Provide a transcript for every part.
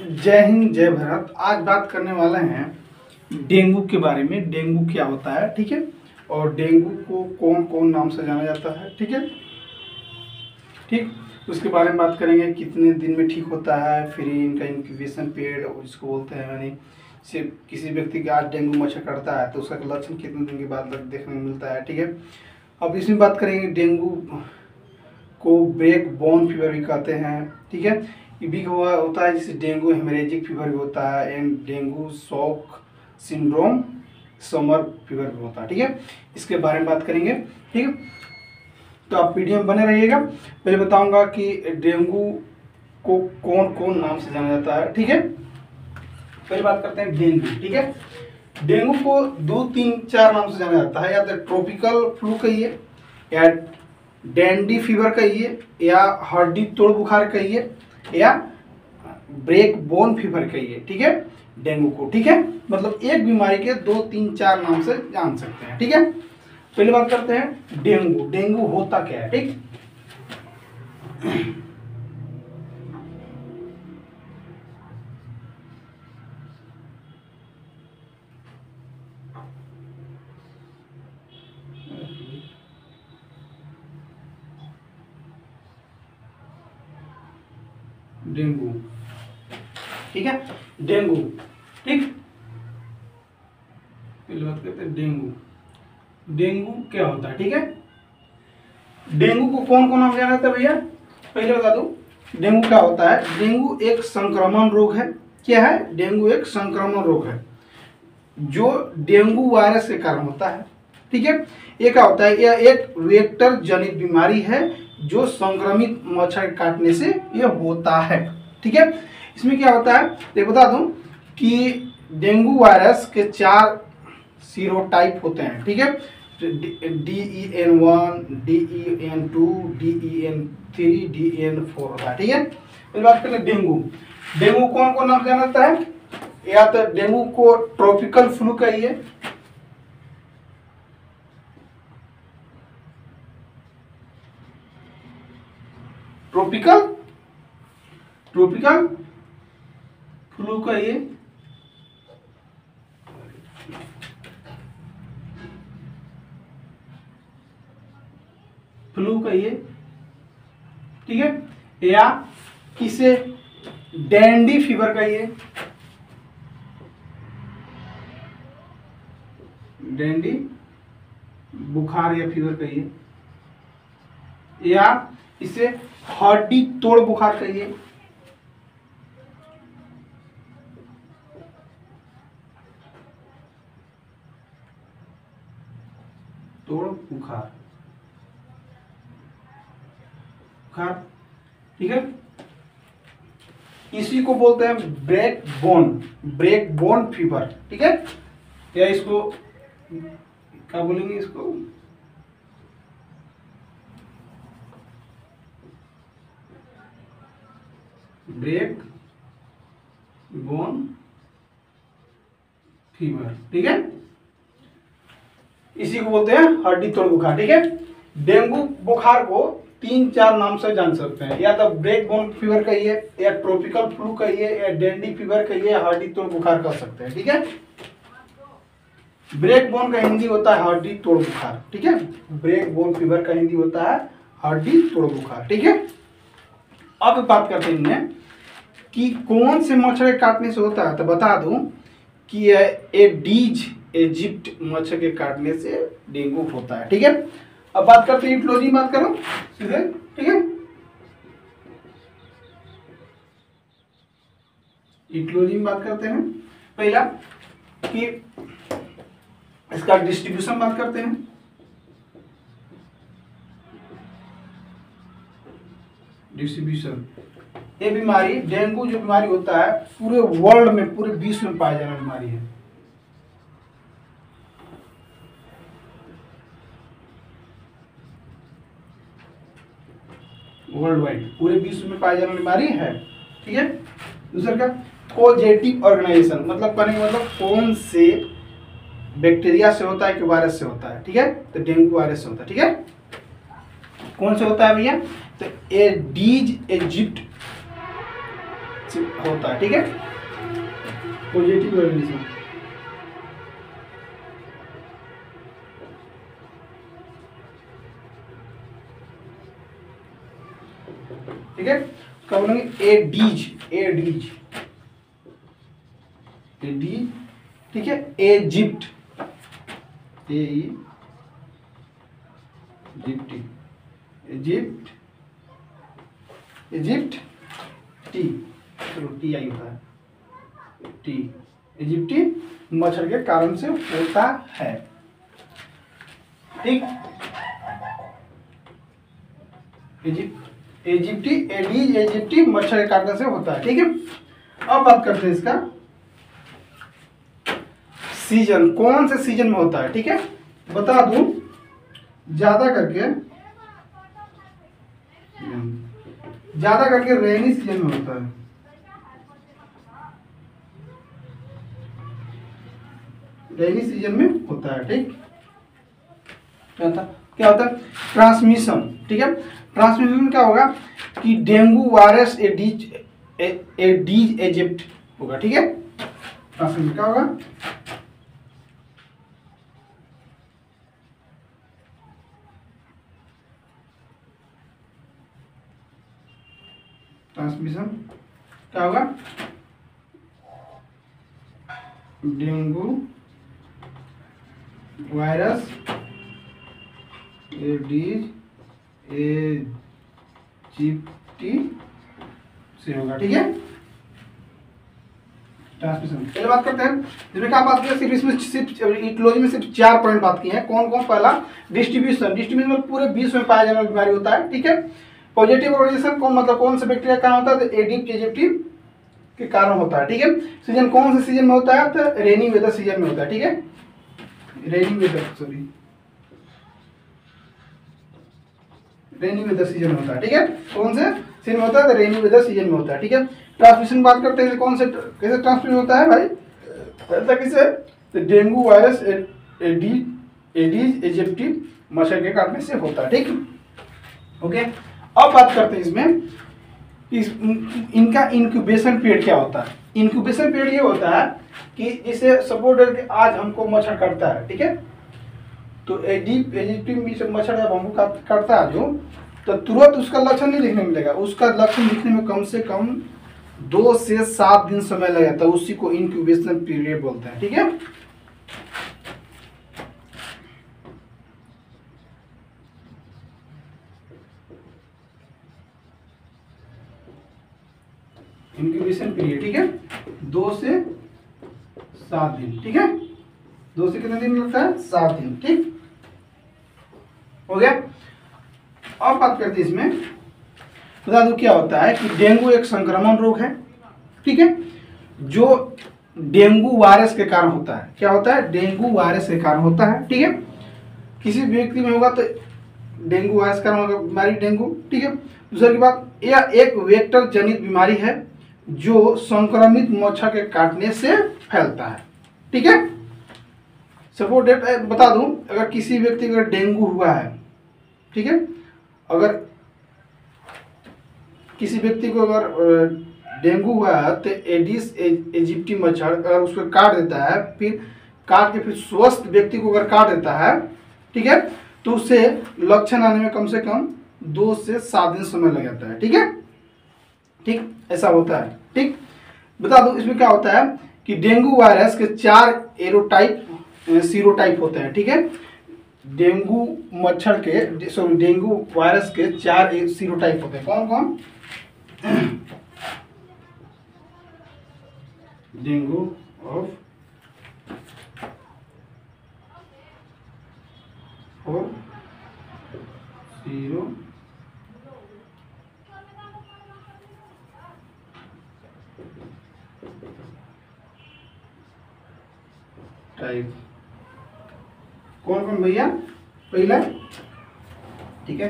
जय हिंद, जय भारत। आज बात करने वाले हैं डेंगू के बारे में। डेंगू क्या होता है, ठीक है, और डेंगू को कौन कौन नाम से जाना जाता है, ठीक है, ठीक। उसके बारे में बात करेंगे, कितने दिन में ठीक होता है, फिर इनका इंक्यूबेशन पीरियड इसको बोलते हैं। यानी सिर्फ किसी व्यक्ति के आज डेंगू मच्छर काटता है तो उसका लक्षण कितने दिन के बाद देखने को मिलता है, ठीक है। अब इसमें बात करेंगे, डेंगू को ब्रेक बोन फीवर भी कहते हैं, ठीक है। ये भी होता है जिसे डेंगू हेमरेजिक फीवर भी होता है, and dengue shock syndrome summer fever भी होता है, ठीक है। इसके बारे में बात करेंगे, ठीक है। तो आप वीडियो में बने रहिएगा। पहले बताऊंगा कि डेंगू को कौन कौन नाम से जाना जाता है, ठीक है। पहले बात करते हैं डेंगू, ठीक है। डेंगू को 2, 3, 4 नाम से जाना जाता है। या तो ट्रॉपिकल फ्लू कहिए, या डैंडी फीवर कहिए, या हड्डी तोड़ बुखार कहिए, या ब्रेक बोन फीवर कहिए, ठीक है। डेंगू को, ठीक है, मतलब एक बीमारी के 2, 3, 4 नाम से जान सकते हैं, ठीक है। पहले बात करते हैं डेंगू। डेंगू होता क्या है, ठीक। डेंगू, ठीक है, डेंगू, ठीक। पहले बात करते हैं डेंगू। डेंगू क्या होता है, ठीक है। डेंगू को कौन कौन नाम जाना जाता है भैया, पहले बता दो। डेंगू क्या होता है? डेंगू एक संक्रमण रोग है। क्या है? डेंगू एक संक्रमण रोग है जो डेंगू वायरस के कारण होता है, ठीक है। ये क्या होता है? यह एक वेक्टर जनित बीमारी है जो संक्रमित मच्छर काटने से यह होता है, ठीक है। इसमें क्या होता है, ये बता दूं कि डेंगू वायरस के 4 सीरोटाइप होते हैं, ठीक है। DEN1, DEN2, DEN3, DEN4 होता है, ठीक है। फिर बात करें डेंगू। डेंगू कौन कौन नाम जाना जाता है? या तो डेंगू को ट्रॉपिकल फ्लू कहिए, ट्रॉपिकल फ्लू कहिए, ठीक है। या किसे डैंडी फीवर कहिए, डैंडी बुखार या फीवर कहिए, या इसे हड्डी तोड़ बुखार कहिए, तोड़ बुखार, ठीक है। इसी को बोलते हैं ब्रेक बोन फीवर, ठीक है। या इसको क्या बोलेंगे, इसको ब्रेक बोन फीवर, ठीक है। इसी को बोलते हैं हड्डी तोड़ बुखार, ठीक है। डेंगू बुखार को 3, 4 नाम से जान सकते हैं। या तो ब्रेक बोन फीवर कहिए, या ट्रॉपिकल फ्लू कहिए, या डैंडी फीवर कहिए, या हड्डी तोड़ बुखार कह सकते हैं, ठीक है। ब्रेक बोन का हिंदी होता है हड्डी तोड़ बुखार, ठीक है। ब्रेक बोन फीवर का हिंदी होता है हड्डी तोड़ बुखार, ठीक है। अब बात करते हैं इनमें कि कौन से मच्छर के काटने से होता है। तो बता दूं कि एडीज इजिप्ट मच्छर के काटने से डेंगू होता है, ठीक है। अब बात करते हैं इटोलॉजी, बात करो सीधे, ठीक है। इटोलॉजी में बात करते हैं। पहला कि इसका डिस्ट्रीब्यूशन बात करते हैं। डिस्ट्रीब्यूशन, ये बीमारी डेंगू जो बीमारी होता है पूरे वर्ल्ड में, पूरे विश्व में पाया जाने बीमारी है। वर्ल्ड वाइड पूरे विश्व में पाई जाने वाली बीमारी है, ठीक है। दूसरा क्या, पॉजिटिव ऑर्गेनाइजेशन, मतलब कहने का मतलब कौन से बैक्टीरिया से होता है कि वायरस से होता है, ठीक है। तो डेंगू वायरस से होता है, ठीक है। कौन से होता है भैया? तो एडीज इजिप्ट होता है, ठीक है, पॉजिटिव ऑर्गेनिज्म। ठीक है, क्या बोलेंगे, एडीज, एडीज, एडीज, ठीक है, इजिप्ट, इजिप्टी, इजिप्ट, इजिप्ट टी, चलो टी आई होता है, टी, इजिप्टी मच्छर के कारण से होता है, ठीक, इजिप्टी, एडीज इजिप्टी मच्छर के काटने से होता है, ठीक है। अब बात करते हैं इसका सीजन, कौन से सीजन में होता है, ठीक है, बता दूं, ज्यादा करके रेनी सीजन में होता है, रेनी सीजन में होता है, ठीक, क्या होता है, ट्रांसमिशन, ठीक है, ट्रांसमिशन क्या होगा कि डेंगू वायरस एडीज इजिप्ट होगा, ठीक है, ट्रांसमिशन क्या होगा, ट्रांसमिशन क्या होगा, डेंगू वायरस एडीज इजिप्टी से होगा, ठीक है, ट्रांसमिशन। पहले बात करते हैं जिसमें क्या बात किया, सिर्फ इसमें सिर्फ इकोलॉजी में सिर्फ 4 पॉइंट बात किए हैं, कौन कौन, पहला डिस्ट्रीब्यूशन, डिस्ट्रीब्यूशन में पूरे विश्व में पाया जाने वाली बीमारी होता है, ठीक है, पॉजिटिव ऑर्गेनिज्म कौन, मतलब कौन से बैक्टीरिया का होता है, तो एडिप इजिप्टी के कारण होता है, ठीक है, सीजन कौन से सीजन में होता है, तो रेनी वेदर सीजन में होता है, ठीक है, rainy weather, sorry, rainy weather season में होता है, ठीक है, कौन से सीजन में होता है, तो रेनी वेदर सीजन में होता है, ठीक है। ट्रांसमिशन बात करते हैं, कौन से कैसे ट्रांसमिशन होता है भाई, ऐसा किसे, तो डेंगू वायरस एडीज इजिप्टी मच्छर के काटने से होता है, ठीक, ओके। अब बात करते हैं इसमें इनका इंक्यूबेशन पीरियड क्या होता है। इंक्यूबेशन पीरियड ये होता है कि जैसे सपोज कि आज हमको मच्छर काटता है, ठीक है, तो इजिप्टी मच्छर जब हमको काटता है जो, तो तुरंत उसका लक्षण नहीं दिखने मिलेगा, उसका लक्षण दिखने में कम से कम 2 से 7 दिन समय लग जाता है, उसी को इंक्यूबेशन पीरियड बोलते हैं, ठीक है। इंक्यूबेशन पीरियड, ठीक है, 2 से 7 दिन, ठीक है, 2 से कितने दिन लगता है, 7 दिन, ठीक, हो गया। अब बात करते हैं इसमें, बता दो क्या होता है कि डेंगू एक संक्रमण रोग है, ठीक है, जो डेंगू वायरस के कारण होता है, क्या होता है, डेंगू वायरस के कारण होता है, ठीक है, किसी व्यक्ति में होगा तो डेंगू वायरस के कारण होगा बीमारी डेंगू, ठीक है। दूसरी बात, यह एक वेक्टर जनित बीमारी है जो संक्रमित मच्छर के काटने से फैलता है, ठीक है। सपोज डेट बता दूं, अगर किसी व्यक्ति को डेंगू हुआ है, ठीक है, अगर किसी व्यक्ति को अगर डेंगू हुआ है तो एडिस इजिप्टी मच्छर अगर उसको काट देता है, फिर काट के फिर स्वस्थ व्यक्ति को अगर काट देता है, ठीक है, तो उससे लक्षण आने में कम से कम 2 से 7 दिन समय लग जाता है, ठीक है, ठीक, ऐसा होता है, ठीक। बता दो इसमें क्या होता है कि डेंगू वायरस के 4 सीरोटाइप होते हैं, ठीक है, डेंगू मच्छर के, सॉरी, डेंगू वायरस के 4 सीरोटाइप होते हैं, कौन कौन, डेंगू ऑफ और सीरो टाइप, कौन कौन भैया, पहला, ठीक है,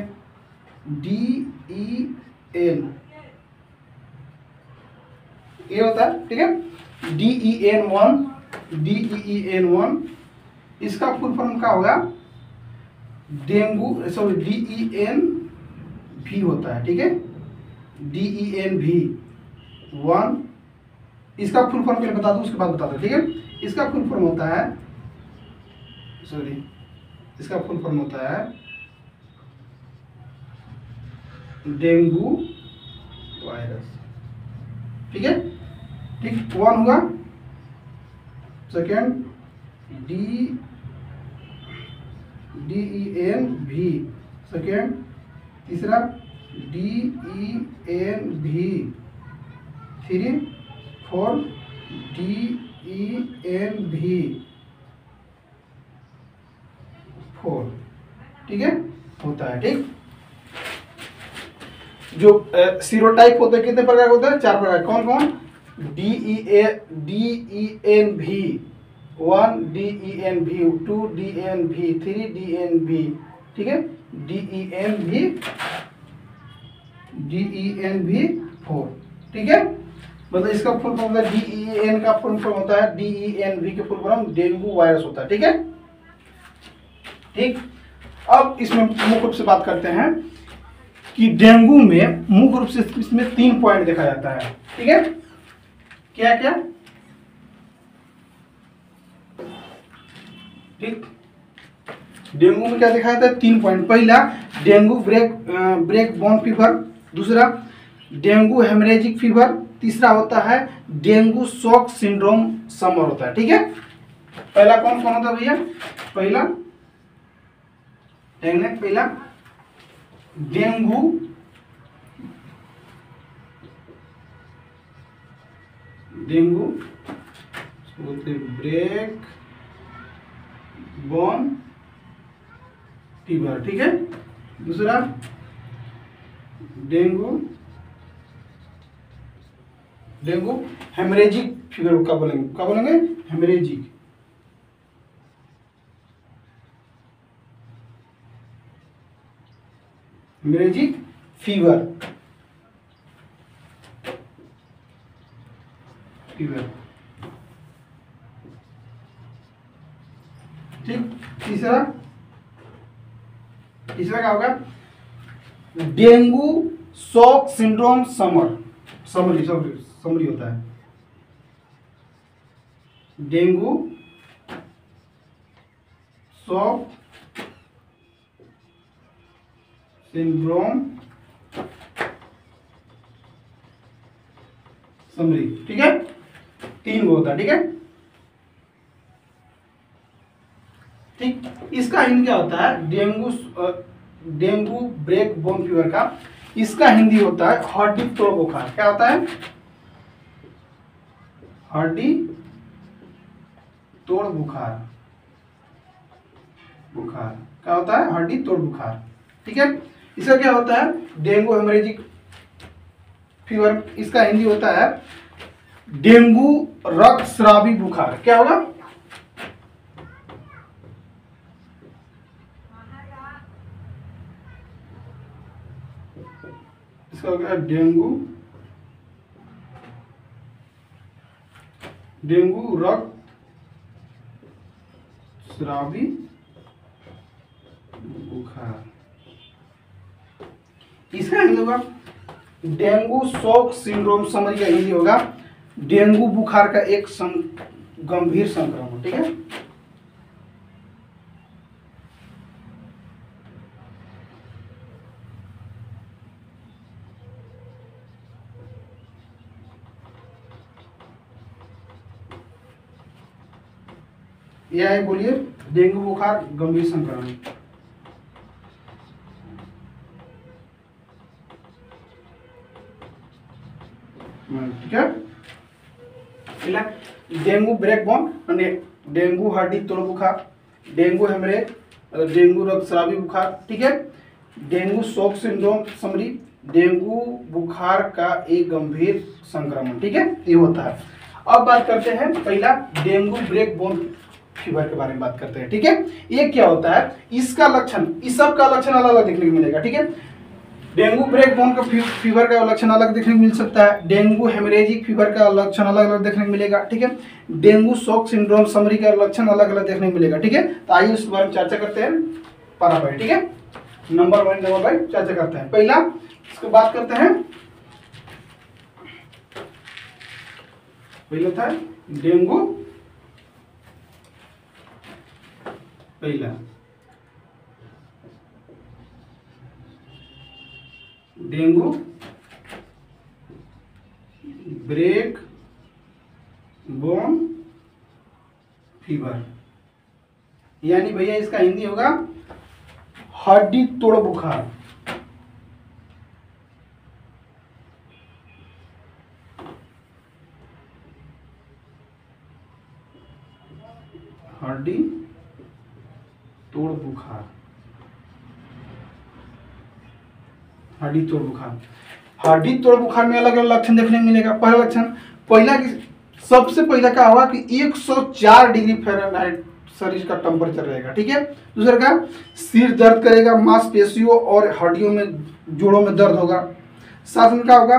DEN ये होता है, ठीक है, DEN1 इसका फुल फॉर्म क्या होगा, डेंगू, सॉरी, DENV होता है, ठीक है, DENV 1, इसका फुल फॉर्म पहले बता दूं उसके बाद बता दो, ठीक है। इसका फुल फॉर्म होता है, इसका फुल फॉर्म होता है डेंगू वायरस, ठीक है। ठीक, 1 हुआ। Second DENV, second. तीसरा DENV, 3, 4 DENV 4, ठीक है, होता है। ठीक, जो सीरोटाइप होते हैं कितने प्रकार के होते हैं? 4 प्रकार। कौन कौन? DENV 1, DENV 2, DENV 3, DENV, ठीक है, DENV 4, ठीक है। मतलब इसका फुल फॉर्म होता है DEN का फुल फॉर्म होता है DENV के फुल फॉर्म डेंगू वायरस होता है, ठीक है। ठीक, अब इसमें मुख्य रूप से बात करते हैं कि डेंगू में मुख्य रूप से इसमें 3 पॉइंट देखा जाता है, ठीक है। क्या क्या? ठीक, डेंगू में क्या देखा जाता है? 3 पॉइंट। पहला डेंगू ब्रेक बोन फीवर, दूसरा डेंगू हेमरेजिक फीवर, तीसरा होता है डेंगू शॉक सिंड्रोम समर होता है, ठीक है। पहला कौन कौन होता है भैया? पहला डेंगू ब्रेक बोन फीवर, ठीक है। दूसरा डेंगू हेमरेजिक फीवर, क्या बोलेंगे? हेमरेजिक फीवर, ठीक। तीसरा क्या होगा? डेंगू शॉक सिंड्रोम समरी होता है। डेंगू शॉक सिंड्रोम समरी, ठीक है। 3 होता है, ठीक है। ठीक, इसका हिंदी क्या होता है? डेंगू ब्रेक बोन फीवर का इसका हिंदी होता है हड्डी तोड़ बुखार। क्या होता है? हड्डी तोड़ बुखार, क्या होता है? हड्डी तोड़ बुखार, ठीक है। इसका क्या होता है? डेंगू हेमरेजिक फीवर, इसका हिंदी होता है डेंगू रक्तस्रावी बुखार। क्या होगा? इसका हो गया डेंगू रक्तस्रावी बुखार। इसका हिंदी होगा डेंगू शॉक सिंड्रोम समरी का हिंदी होगा डेंगू बुखार का एक गंभीर संक्रमण, ठीक है। यह है, बोलिए, डेंगू बुखार गंभीर संक्रमण। ठीक है। डेंगू ब्रेक बोन माने डेंगू हड्डी तोड़ बुखार, डेंगू हेमरेज मतलब डेंगू रक्तस्रावी बुखार, ठीक है। Dengue shock syndrome summary dengue बुखार का एक गंभीर संक्रमण, ठीक है, ये होता है। अब बात करते हैं पहला डेंगू ब्रेक बोन फीवर के बारे में बात करते हैं, ठीक है। ये क्या होता है? इसका लक्षण, इस सब का लक्षण अलग अलग देखने को मिलेगा, ठीक है। डेंगू ब्रेक बोन का फीवर का लक्षण अलग देखने को मिल सकता है, डेंगू हेमरेजिक फीवर का लक्षण अलग अलग देखने को मिलेगा, ठीक है। डेंगू शॉक सिंड्रोम समरी का लक्षण अलग अलग देखने को मिलेगा, ठीक है। तो आइए उस बारे में चर्चा करते हैं पारा भाई, ठीक है। नंबर बाय चर्चा करते हैं। पहला इसको बात करते हैं पहला था डेंगू, पहला डेंगू ब्रेक बोन फीवर, यानी भैया इसका हिंदी होगा हड्डी तोड़ बुखार। हड्डी तोड़ बुखार, हड्डी तोड़ बुखार। हड्डी तोड़ बुखार में अलग अलग लक्षण देखने को मिलेगा। पहला लक्षण, पहला की सबसे पहला क्या होगा कि 104 डिग्री फ़ारेनहाइट शरीर का टेम्परेचर रहेगा, ठीक है। दूसरा का सिर दर्द करेगा, मांसपेशियों और हड्डियों में, जोड़ों में दर्द होगा। साथ में क्या होगा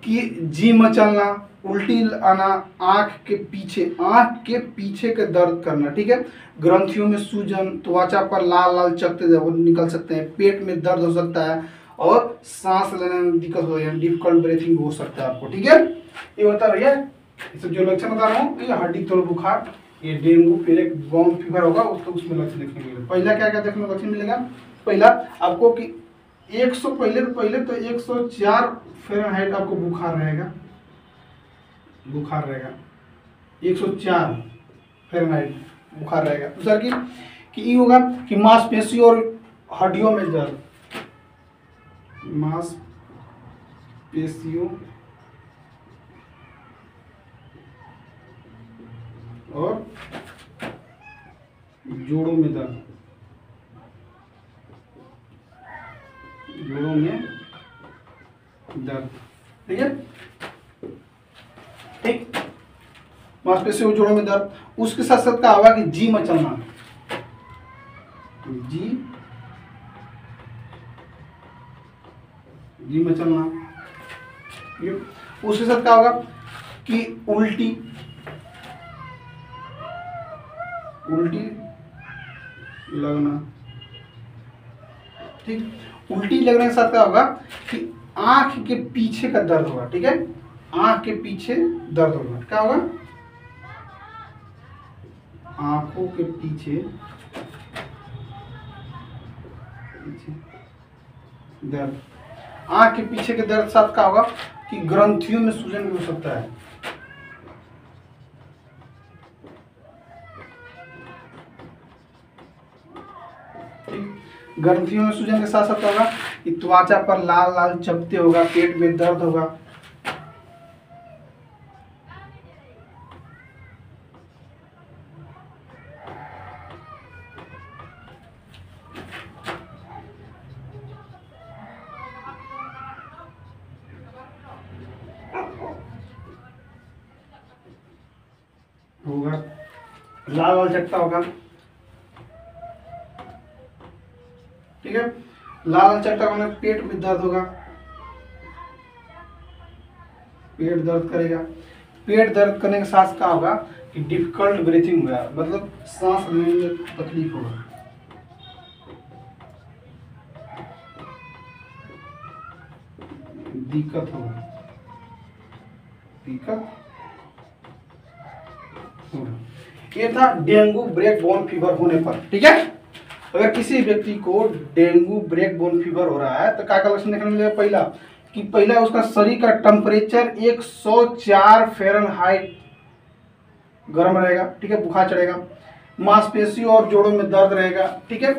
कि जी मचलना, उल्टी आना, आंख के पीछे के दर्द करना, ठीक है। ग्रंथियों में सूजन, त्वचा पर लाल लाल चकते निकल सकते हैं, पेट में दर्द हो सकता है और सांस लेने में दिक्कत हो, डिफिकल्ट ब्रीथिंग हो सकता है आपको, ठीक है। ये होता है भैया जो लक्षण बता रहा हूँ, ये हड्डी तोड़ बुखार, ये डेंगू ब्रेक बोन फीवर होगा, तो उसमें लक्षण देखने को मिलेगा। पहला क्या क्या देखने को लक्षण मिलेगा, पहला आपको कि 100 पहले तो 104 फ़ारेनहाइट आपको बुखार रहेगा, 104 फ़ारेनहाइट बुखार रहेगा। दूसरा कि ये होगा कि मांसपेशी और हड्डियों में दर्द, मांसपेशियों और जोड़ों में दर्द, ठीक है, ठीक। मांसपेशियों और जोड़ों में दर्द, उसके साथ साथ क्या होगा कि जी मचलना, उसके साथ क्या होगा कि उल्टी लगना, ठीक। उल्टी लगने के साथ क्या होगा कि आंख के पीछे का दर्द होगा, ठीक है। आंख के पीछे दर्द होगा, क्या होगा, आंखों के पीछे दर्द। आंख के पीछे के दर्द साथ क्या होगा कि ग्रंथियों में सूजन भी हो सकता है, ग्रंथियों में सूजन के साथ साथ होगा कि त्वचा पर लाल लाल चपटे होगा, पेट में दर्द होगा। लाल लाल चकता होगा, ठीक है। लाल चट्टा होने पेट में दर्द होगा, पेट दर्द करेगा। पेट दर्द करने के साथ क्या होगा कि डिफिकल्ट ब्रीथिंग होगा, मतलब सांस लेने में तकलीफ होगा, दिक्कत होगा। ये था डेंगू ब्रेक बोन फीवर होने पर, ठीक है। अगर किसी व्यक्ति को डेंगू ब्रेक बोन फीवर हो रहा है तो क्या लक्षण देखने मिलेगा, पहला उसका शरीर का टेम्परेचर 104 फ़ारेनहाइट गर्म रहेगा, ठीक है, बुखार चढ़ेगा। मांसपेशी और जोड़ों में दर्द रहेगा, ठीक है।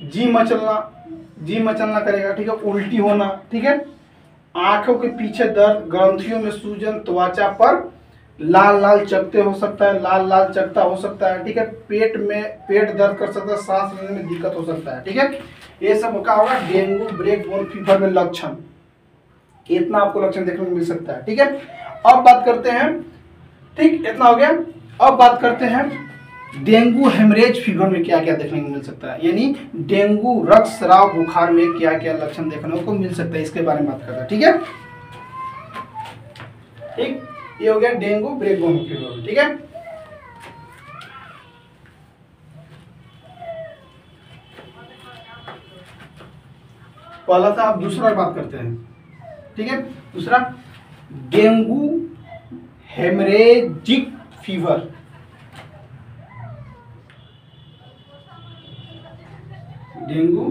जी मचलना करेगा, ठीक है। उल्टी होना, ठीक है। आंखों के पीछे दर्द, ग्रंथियों में सूजन, त्वचा पर लाल लाल चकते हो सकता है, लाल लाल चकता हो सकता है, ठीक है। पेट दर्द कर सकता है, सांस लेने में दिक्कत हो सकता है, ठीक है। ये सब क्या होगा डेंगू ब्रेक बोन फीवर में लक्षण, इतना आपको लक्षण देखने को मिल सकता है, ठीक है। अब बात करते हैं, ठीक, इतना हो गया। अब बात करते हैं डेंगू हेमरेज फीवर में क्या क्या देखने को मिल सकता है, यानी डेंगू रक्तस्राव बुखार में क्या क्या लक्षण देखने को मिल सकता है, इसके बारे में बात करते हैं, ठीक है। ठीक, ये हो गया डेंगू ब्रेक बोन फीवर, ठीक है। पहला था, अब दूसरा बात करते हैं, ठीक है। दूसरा dengue haemorrhagic fever, dengue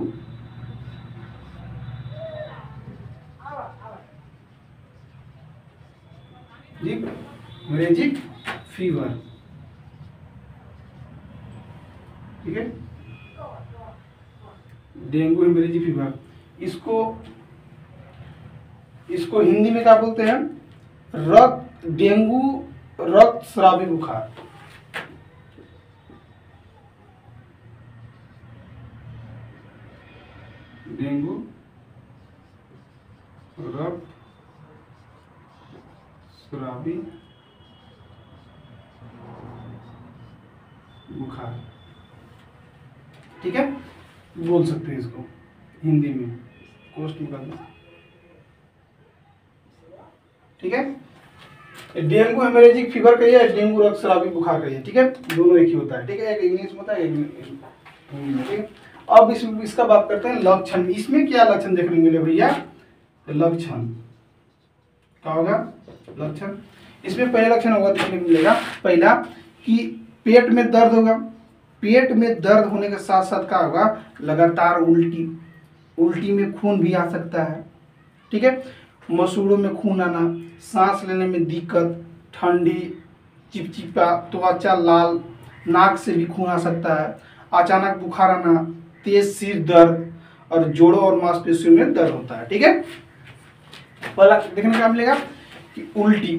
haemorrhagic fever, ठीक है, डेंगू हेमरेजिक फीवर। इसको हिंदी में क्या बोलते हैं? डेंगू रक्त स्रावी बुखार, डेंगू रक्त स्रावी बुखार, ठीक है, बोल सकते हैं इसको हिंदी में, कोस्ट निकाल, ठीक है। डेंगू हेमरेजिक फीवर कहिए, डेंगू रक्त स्रावी बुखार कहिए, ठीक है, दोनों एक ही होता है, ठीक है, एक इंग्लिश में होता है, एक हिंदी में, ठीक है। अब इसका बात करते हैं लक्षण। इसमें क्या लक्षण देखने को मिले भैया? लक्षण क्या होगा? लक्षण, इसमें पहला लक्षण होगा देखने को मिलेगा, पहला कि पेट में दर्द होगा। पेट में दर्द होने के साथ साथ क्या होगा? लगातार उल्टी, उल्टी में खून भी आ सकता है, ठीक है, मसूड़ों में खून आना, सांस लेने में दिक्कत, ठंडी, चिपचिपा, त्वचा लाल, नाक से भी खून आ सकता है, अचानक बुखार आना, तेज सिर दर्द और जोड़ों और मांसपेशियों में दर्द होता है, ठीक है। पहला देखने को क्या मिलेगा कि उल्टी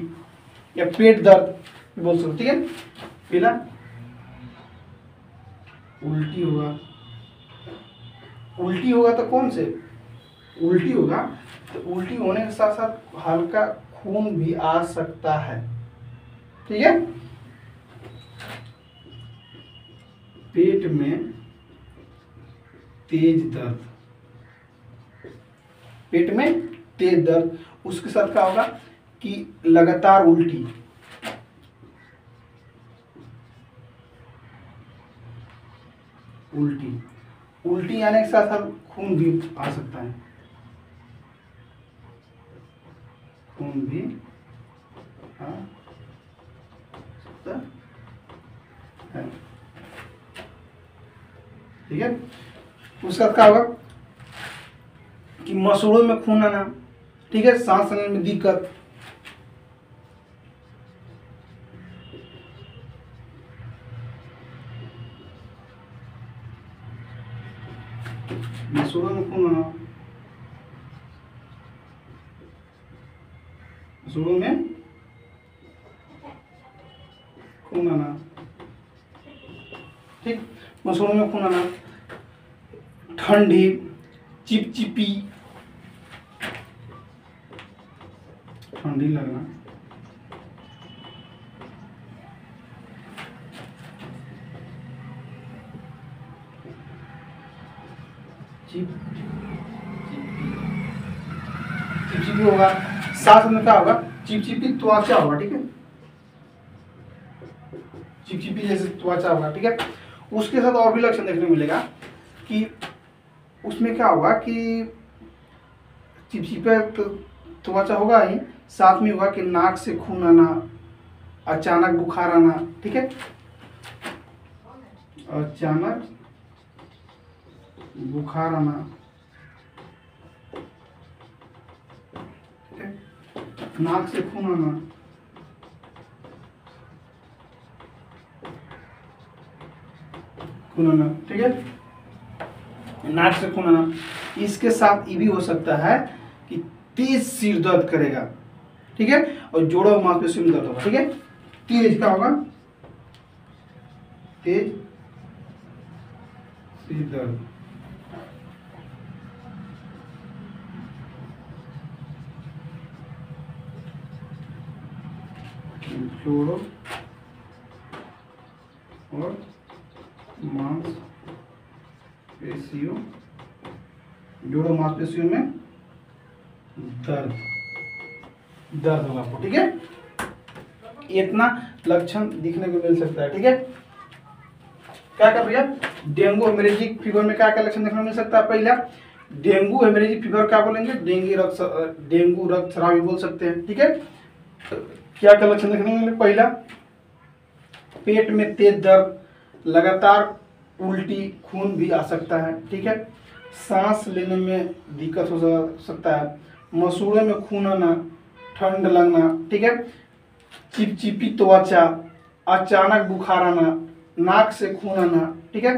या पेट दर्द बोल सकते, ठीक है। पहला उल्टी होगा, उल्टी होगा तो कौन से उल्टी होगा? तो उल्टी होने के साथ साथ हल्का खून भी आ सकता है, ठीक है। पेट में तेज दर्द, पेट में तेज दर्द, उसके साथ क्या होगा कि लगातार उल्टी, उल्टी, उल्टी आने के साथ साथ खून भी आ सकता है, खून भी आ सकता है, ठीक है। उसका क्या होगा कि मसूड़ों में खून आना, ठीक है, सांस लेने में दिक्कत, मसूड़ों में खून आना, मसूड़ों में खून आना, ठीक, मसूड़ों में खून आना, ठंडी, चिपचिपी, ठंडी लगना, चिपचिपी होगा, साथ में क्या होगा? चिपचिपी त्वचा होगा, ठीक है, चिपचिपी जैसे त्वचा होगा, ठीक है। उसके साथ और भी लक्षण देखने को मिलेगा कि उसमें क्या होगा कि चिपचिपे त्वचा होगा ही, साथ में होगा कि नाक से खून आना, अचानक बुखार आना, ठीक है, अचानक बुखार आना, ठीक है, नाक से खून आना, खून आना, ठीक है, नाक से खून आना। इसके साथ ये भी हो सकता है कि तेज सिर दर्द करेगा, ठीक है, और जोड़ों और मांसपेशियों में दर्द होगा, ठीक है। तेज क्या होगा? तेज सिर दर्द, जोड़ों और मांसपेशियों, जोड़ों मांसपेशियों में दर्द होगा आपको, ठीक है। इतना लक्षण दिखने को मिल सकता है, ठीक है। क्या कर भैया? डेंगू हेमरेजिक फीवर में क्या क्या लक्षण देखने को मिल सकता है? पहला, डेंगू हेमरेजिक फीवर क्या बोलेंगे? डेंगू रक्त स्रावी बोल सकते हैं, ठीक है। क्या क्या लक्षण देखने को मिले? पहला, पेट में तेज दर्द, लगातार उल्टी, खून भी आ सकता है, ठीक है। सांस लेने में दिक्कत हो सकता है, मसूड़े में खून आना, ठंड लगना, ठीक है, चिपचिपी त्वचा, अचानक बुखार आना, नाक से खून आना, ठीक है,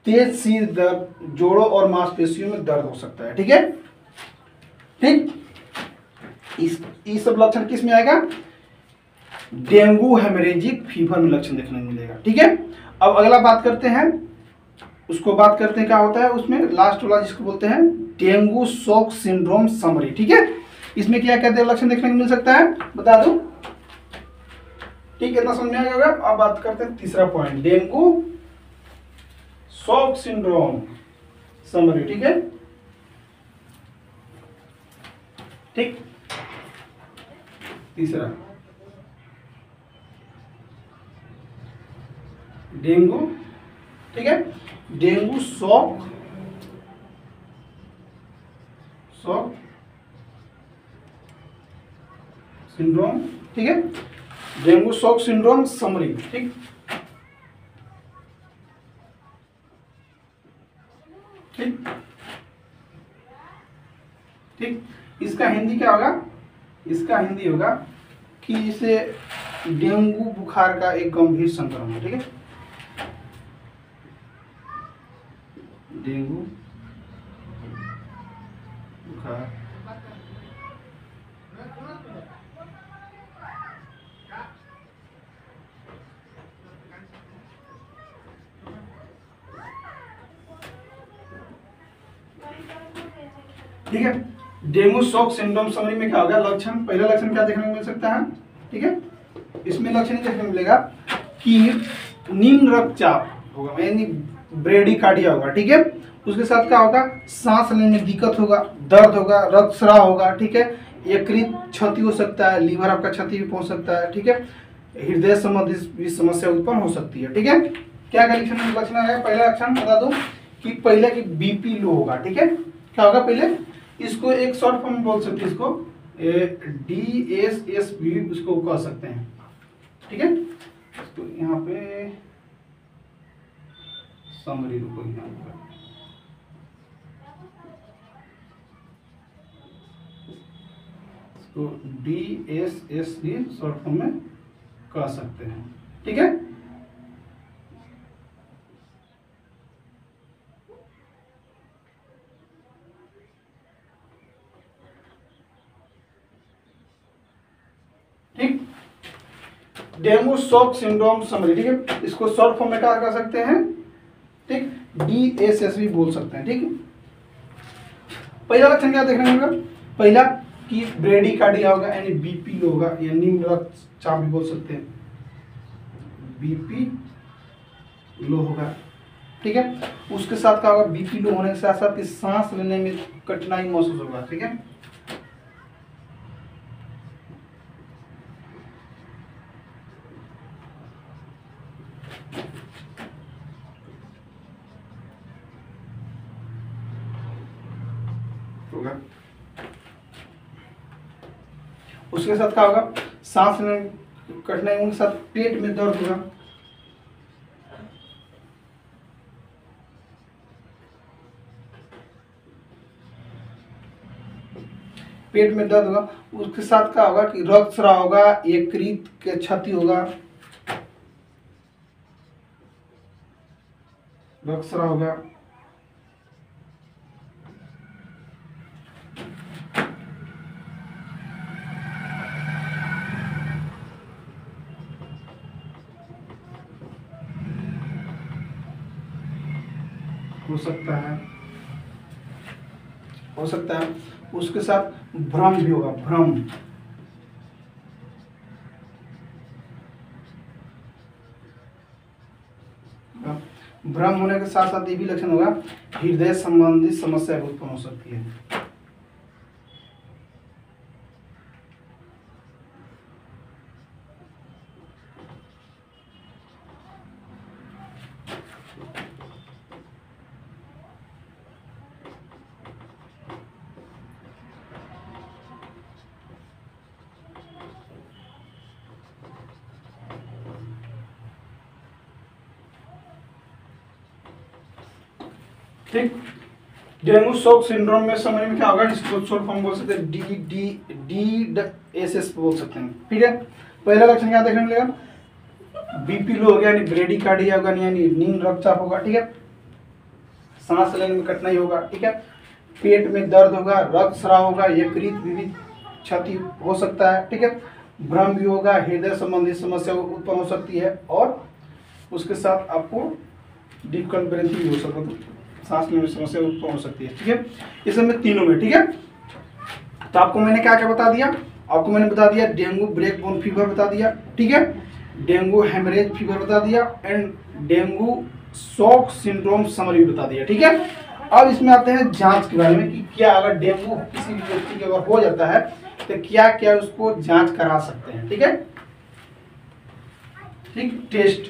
तेज सिर दर्द, जोड़ों और मांसपेशियों में दर्द हो सकता है, ठीक है। ठीक, इस सब लक्षण किस में आएगा? डेंगू हेमरेजिक फीवर में लक्षण देखने को मिलेगा, ठीक है। अब अगला बात करते हैं, उसको बात करते हैं क्या होता है उसमें, लास्ट वाला जिसको बोलते हैं डेंगू शॉक सिंड्रोम समरी, ठीक है। इसमें क्या क्या लक्षण देखने को मिल सकता है बता दो, ठीक है, इतना समझ में आ गया। अब बात करते हैं तीसरा point, dengue shock syndrome summary, ठीक है। ठीक, तीसरा डेंगू, ठीक है, डेंगू शॉक सिंड्रोम, ठीक है, डेंगू शॉक सिंड्रोम समरी, ठीक। ठीक ठीक, इसका हिंदी क्या होगा? इसका हिंदी होगा कि इसे डेंगू बुखार का एक गंभीर संक्रमण, ठीक है, डेंगू बुखार ठीक है। डेंगू शॉक सिंड्रोम समरी में क्या होगा लक्षण? पहला लक्षण क्या देखने को मिल सकता है, ठीक है, इसमें लक्षण देखने को मिलेगा कि निम्न रक्तचाप होगा, यानी ब्रेडिकार्डिया होगा, ठीक है। उसके साथ क्या होगा? सांस लेने में दिक्कत होगा, दर्द होगा, रक्तस्राव होगा, ठीक है, यकृत क्षति हो सकता है, लीवर आपका क्षति भी पहुंच सकता है, ठीक है, हृदय संबंधी भी समस्या उत्पन्न हो सकती है, ठीक है। क्या क्या लक्षण आएगा? पहला लक्षण बता दूं कि पहले की बीपी लो होगा, ठीक है, क्या होगा पहले, इसको एक शॉर्ट फॉर्म में बोल सकते हैं, इसको DSS भी उसको कह सकते हैं, ठीक है। तो यहाँ पे समरी रुको, तो DSS भी शॉर्ट फॉर्म में कह सकते हैं, ठीक है। ठीक, डेंगू शॉक सिंड्रोम समरी, ठीक है, इसको शॉर्ट फॉर्म में क्या कर सकते हैं, ठीक, DSS भी बोल सकते हैं, ठीक है। पहला लक्षण क्या देखने को मिलेगा? पहला कि ब्रेडिकार्डिया होगा, यानी बीपी लो होगा, या निम्न रक्तचाप भी बोल सकते हैं, बीपी लो होगा, ठीक है। उसके साथ क्या होगा? बीपी लो होने के साथ साथ सांस लेने में कठिनाई महसूस होगा, ठीक है। होगा, उसके साथ क्या होगा? सांस लेने में कठिनाई होने के साथ पेट में दर्द होगा, पेट में दर्द होगा। उसके साथ क्या होगा कि रक्तस्राव होगा, यकृत के क्षति होगा, रक्तस्राव होगा, हो सकता है, हो सकता है। उसके साथ भ्रम भी होगा, भ्रम, भ्रम होने के साथ साथ ये भी लक्षण होगा, हृदय संबंधी समस्या भी उत्पन्न हो सकती है। ठीक। डेंगू शॉक सिंड्रोम में समझ में क्या होगा, इसको शॉर्ट फॉर्म बोल सकते हैं DDSS बोल सकते हैं। ठीक है, पहला लक्षण क्या देखने मिलेगा, बीपी लो हो गया यानी ब्रेडिकार्डिया होगा यानी नींद रक्तचाप होगा। ठीक है, सांस लेने में कठिनाई होगा। ठीक है, पेट में दर्द होगा, रक्त स्राव होगा, यकृत विविध क्षति हो सकता है। ठीक है, भ्रम भी होगा, हृदय संबंधी समस्या उत्पन्न हो सकती है और उसके साथ आपको डिफिकल्ट ब्रीथिंग भी हो सकता है, सांस लेने में समस्या उत्पन्न हो सकती है। ठीक है, इस समय तीनों में। ठीक है, तो आपको मैंने क्या क्या बता दिया, आपको मैंने बता दिया डेंगू ब्रेक बोन फीवर बता दिया। ठीक है, डेंगू हेमरेज फीवर बता दिया and dengue shock syndrome summary बता दिया। ठीक है, अब इसमें आते हैं जांच के बारे में कि क्या अगर डेंगू किसी भी व्यक्ति के अगर हो जाता है तो क्या क्या उसको जांच करा सकते हैं। ठीक है, ठीक, टेस्ट।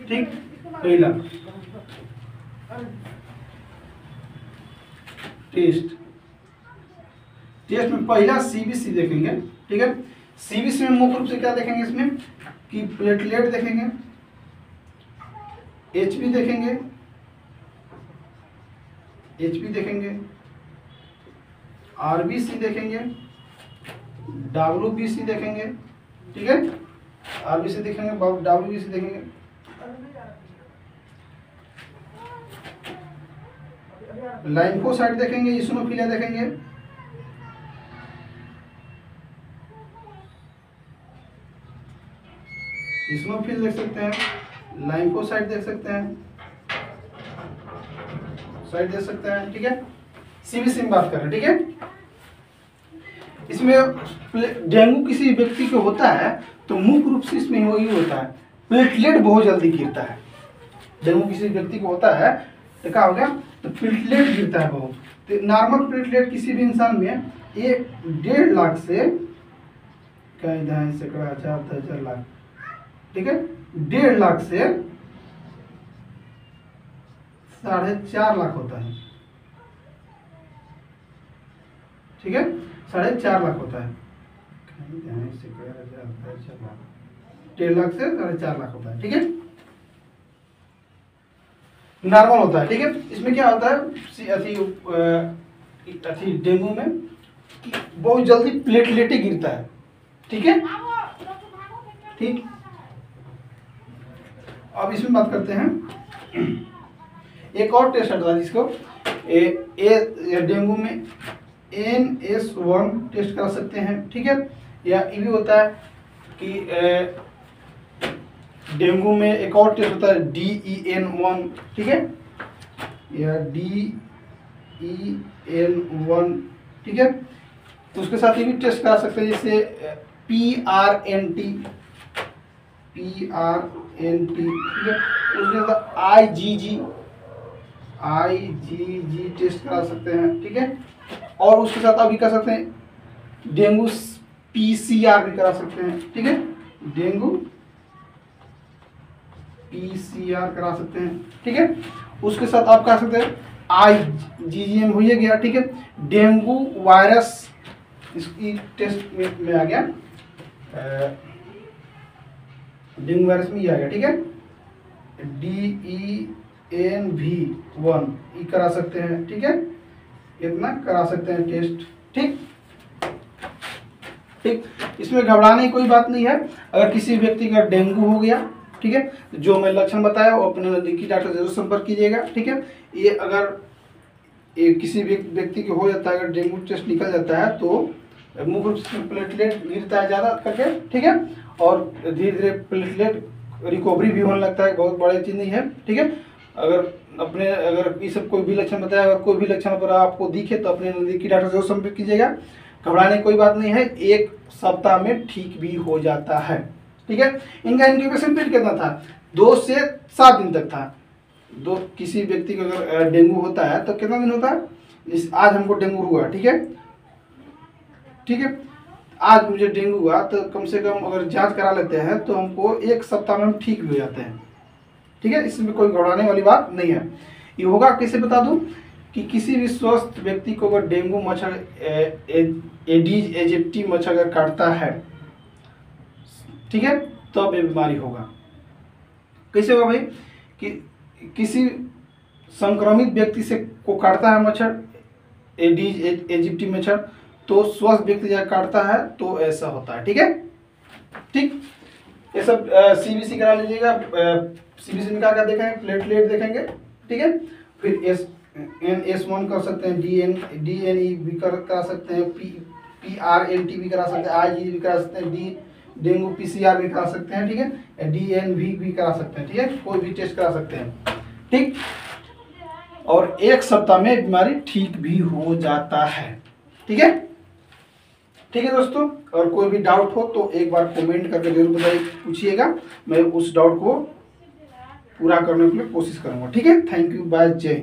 ठीक, पहला टेस्ट में पहला सीबीसी देखेंगे। ठीक है, सीबीसी में मुख्य रूप से क्या देखेंगे इसमें कि प्लेटलेट देखेंगे, एचबी देखेंगे, आरबीसी देखेंगे, डब्ल्यूबीसी देखेंगे। ठीक है, आरबीसी देखेंगे, डब्ल्यूबीसी देखेंगे, लाइम्फोसाइट देखेंगे, इसिनोफिलिया देखेंगे, इसिनोफिल देख सकते हैं, लाइम्फोसाइट देख सकते हैं, साइट देख सकते हैं। ठीक है, सीबीसी में बात कर रहे हैं। ठीक है, इसमें डेंगू किसी व्यक्ति को होता है तो मुख्य रूप से इसमें वही होता है, प्लेटलेट बहुत जल्दी गिरता है। डेंगू किसी व्यक्ति को होता है तो क्या हो गया, तो प्लेटलेट गिरता है बहुत। तो नॉर्मल प्लेटलेट किसी भी इंसान में 1.5 लाख से कई दहाई सैकड़ा 4 लाख। ठीक है, 1.5 लाख से 4.5 लाख होता है। ठीक है, 4.5 लाख होता है, 1.5 लाख से 4.5 लाख होता है। ठीक है, नॉर्मल होता है। ठीक है, इसमें क्या होता है अथी डेंगू में कि बहुत जल्दी प्लेटलेट गिरता है। ठीक है, ठीक, अब इसमें बात करते हैं एक और टेस्ट आता है जिसको डेंगू में NS1 टेस्ट करा सकते हैं। ठीक है, या ये भी होता है कि डेंगू में एक और टेस्ट होता है DEN1। ठीक है, या DEN1। ठीक है, तो उसके साथ ये भी टेस्ट करा सकते हैं जैसे PRNT। ठीक है, उसके साथ IgG टेस्ट करा सकते हैं। ठीक है, और उसके साथ अभी कर सकते हैं डेंगू PCR भी करा सकते हैं। ठीक है, डेंगू PCR करा सकते हैं। ठीक है, उसके साथ आप करा सकते हैं IgM हो गया। ठीक है, डेंगू वायरस इसकी टेस्ट में आ गया, डेंगू वायरस में ये आ गया। ठीक है, DENV1 ये करा सकते हैं। ठीक है, इतना करा सकते हैं टेस्ट। ठीक, ठीक, इसमें घबराने की कोई बात नहीं है। अगर किसी व्यक्ति का डेंगू हो गया, ठीक है, जो मैं लक्षण बताया वो अपने नजदीकी डॉक्टर जरूर संपर्क कीजिएगा। ठीक है, ये अगर किसी व्यक्ति को हो जाता है, अगर डेंगू टेस्ट निकल जाता है तो मुख्य रूप से प्लेटलेट गिरता है ज़्यादा करके। ठीक है, और धीरे धीरे प्लेटलेट रिकवरी भी होने लगता है, बहुत बड़ी चीज़ नहीं है। ठीक है, अगर ये सब कोई भी लक्षण बताया, अगर कोई भी लक्षण पर आपको दिखे तो अपने नज़दीकी डॉक्टर जरूर संपर्क कीजिएगा। घबराने की कोई बात नहीं है, 1 सप्ताह में ठीक भी हो जाता है। ठीक है, इनका इंक्यूबेशन पीरियड कितना था, 2 से 7 दिन तक था। किसी व्यक्ति को अगर डेंगू होता है तो कितना दिन होता है, आज हमको डेंगू हुआ। ठीक है, ठीक है, आज मुझे डेंगू हुआ तो कम से कम अगर जांच करा लेते हैं तो हमको 1 सप्ताह में हम ठीक भी हो जाते हैं। ठीक है, इसमें कोई घबराने वाली बात नहीं है। ये होगा कैसे बता दूं कि किसी भी स्वस्थ व्यक्ति को अगर डेंगू मच्छर एडीज एजिप्टी मच्छर अगर काटता है, ठीक है, तो अब ये बीमारी होगा। कैसे होगा भाई कि किसी संक्रमित व्यक्ति से को काटता है मच्छर, एडीज इजिप्टी मच्छर, तो स्वस्थ व्यक्ति जब काटता है तो ऐसा होता है। ठीक है, ठीक, ये सब सीबीसी करा लीजिएगा। सीबीसी निकाल कर देखेंगे, प्लेटलेट देखेंगे। ठीक है, फिर S1 कर सकते हैं, DNE भी करा सकते हैं, PRNT भी करा सकते हैं, IgG भी करा सकते हैं, डेंगू PCR भी करा सकते हैं। ठीक है, DNV भी करा सकते हैं। ठीक है, कोई भी टेस्ट करा सकते हैं। ठीक, और 1 सप्ताह में बीमारी ठीक भी हो जाता है। ठीक है, ठीक है दोस्तों, और कोई भी डाउट हो तो एक बार कमेंट करके जरूर बताइए, पूछिएगा, मैं उस डाउट को पूरा करने के लिए कोशिश करूंगा। ठीक है, थैंक यू, बाय, जय हिंद।